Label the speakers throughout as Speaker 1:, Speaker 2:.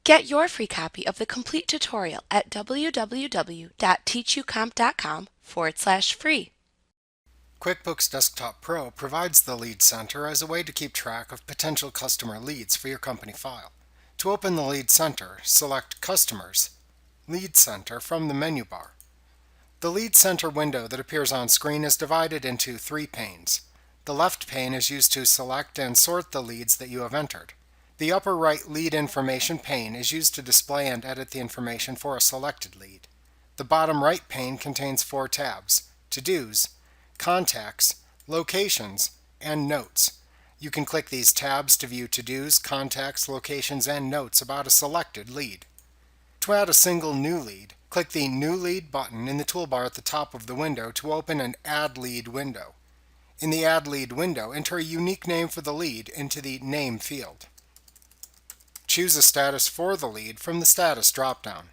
Speaker 1: Get your free copy of the complete tutorial at www.teachucomp.com/free.
Speaker 2: QuickBooks Desktop Pro provides the Lead Center as a way to keep track of potential customer leads for your company file. To open the Lead Center, select Customers, Lead Center from the menu bar. The Lead Center window that appears on screen is divided into 3 panes. The left pane is used to select and sort the leads that you have entered. The upper right lead information pane is used to display and edit the information for a selected lead. The bottom right pane contains 4 tabs: To-Dos, Contacts, Locations, and Notes. You can click these tabs to view to-dos, contacts, locations, and notes about a selected lead. To add a single new lead, click the New Lead button in the toolbar at the top of the window to open an Add Lead window. In the Add Lead window, enter a unique name for the lead into the Name field. Choose a status for the lead from the Status drop-down.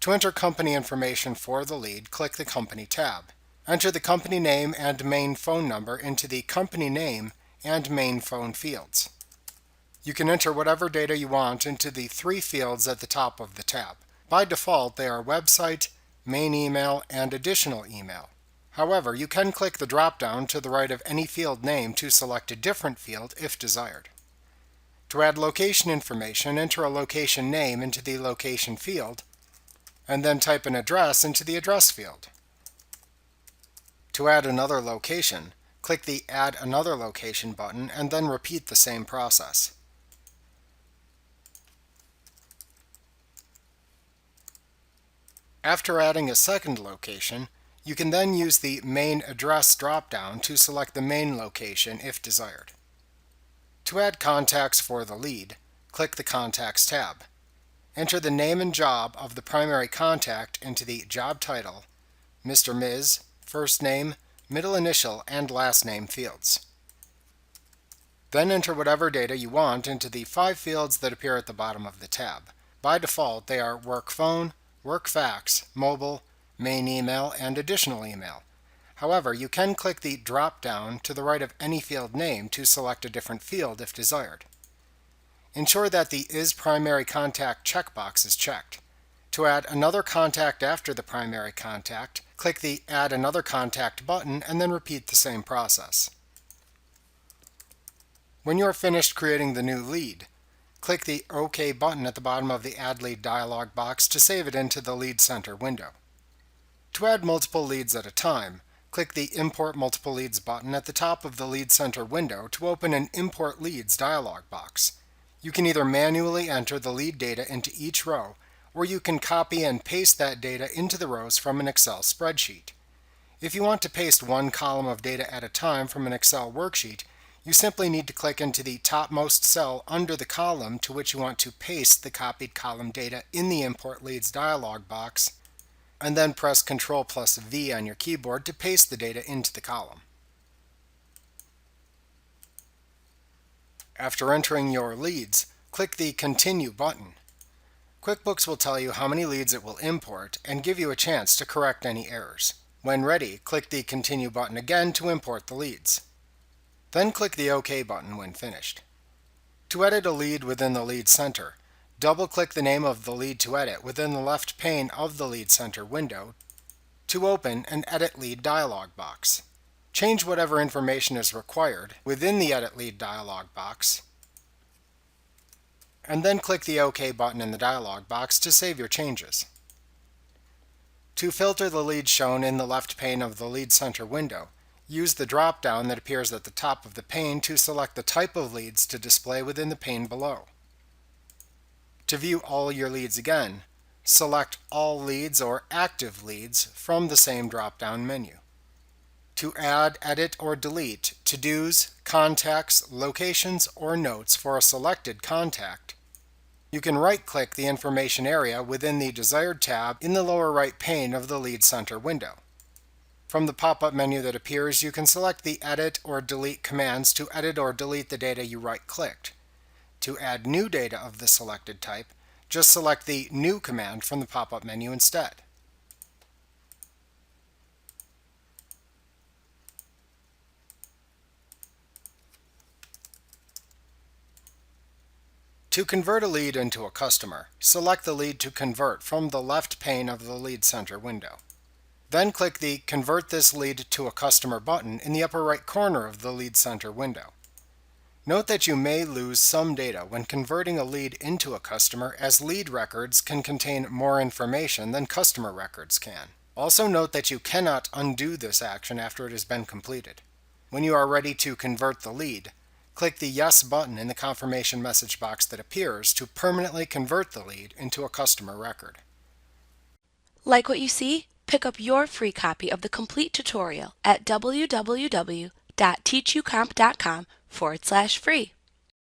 Speaker 2: To enter company information for the lead, click the Company tab. Enter the company name and main phone number into the Company Name and Main Phone fields. You can enter whatever data you want into the 3 fields at the top of the tab. By default, they are Website, Main Email, and Additional Email. However, you can click the drop-down to the right of any field name to select a different field if desired. To add location information, enter a location name into the Location field, and then type an address into the Address field. To add another location, click the Add Another Location button and then repeat the same process. After adding a second location, you can then use the Main Address drop-down to select the main location if desired. To add contacts for the lead, click the Contacts tab. Enter the name and job of the primary contact into the job title, Mr. Ms., first name, middle initial, and last name fields. Then enter whatever data you want into the 5 fields that appear at the bottom of the tab. By default, they are Work Phone, Work Fax, Mobile, Main Email, and Additional Email. However, you can click the drop-down to the right of any field name to select a different field if desired. Ensure that the Is Primary Contact checkbox is checked. To add another contact after the primary contact, click the Add Another Contact button and then repeat the same process. When you are finished creating the new lead, click the OK button at the bottom of the Add Lead dialog box to save it into the Lead Center window. To add multiple leads at a time, click the Import Multiple Leads button at the top of the Lead Center window to open an Import Leads dialog box. You can either manually enter the lead data into each row, or you can copy and paste that data into the rows from an Excel spreadsheet. If you want to paste one column of data at a time from an Excel worksheet, you simply need to click into the topmost cell under the column to which you want to paste the copied column data in the Import Leads dialog box, and then press Ctrl+V on your keyboard to paste the data into the column. After entering your leads, click the Continue button. QuickBooks will tell you how many leads it will import and give you a chance to correct any errors. When ready, click the Continue button again to import the leads. Then click the OK button when finished. To edit a lead within the Lead Center, double-click the name of the lead to edit within the left pane of the Lead Center window to open an Edit Lead dialog box. Change whatever information is required within the Edit Lead dialog box, and then click the OK button in the dialog box to save your changes. To filter the leads shown in the left pane of the Lead Center window, use the drop-down that appears at the top of the pane to select the type of leads to display within the pane below. To view all your leads again, select All Leads or Active Leads from the same drop-down menu. To add, edit, or delete to-dos, contacts, locations, or notes for a selected contact, you can right-click the information area within the desired tab in the lower right pane of the Lead Center window. From the pop-up menu that appears, you can select the Edit or Delete commands to edit or delete the data you right-clicked. To add new data of the selected type, just select the New command from the pop-up menu instead. To convert a lead into a customer, select the lead to convert from the left pane of the Lead Center window. Then click the Convert this lead to a customer button in the upper right corner of the Lead Center window. Note that you may lose some data when converting a lead into a customer, as lead records can contain more information than customer records can. Also note that you cannot undo this action after it has been completed. When you are ready to convert the lead, click the Yes button in the confirmation message box that appears to permanently convert the lead into a customer record.
Speaker 1: Like what you see? Pick up your free copy of the complete tutorial at www.teachucomp.com/free.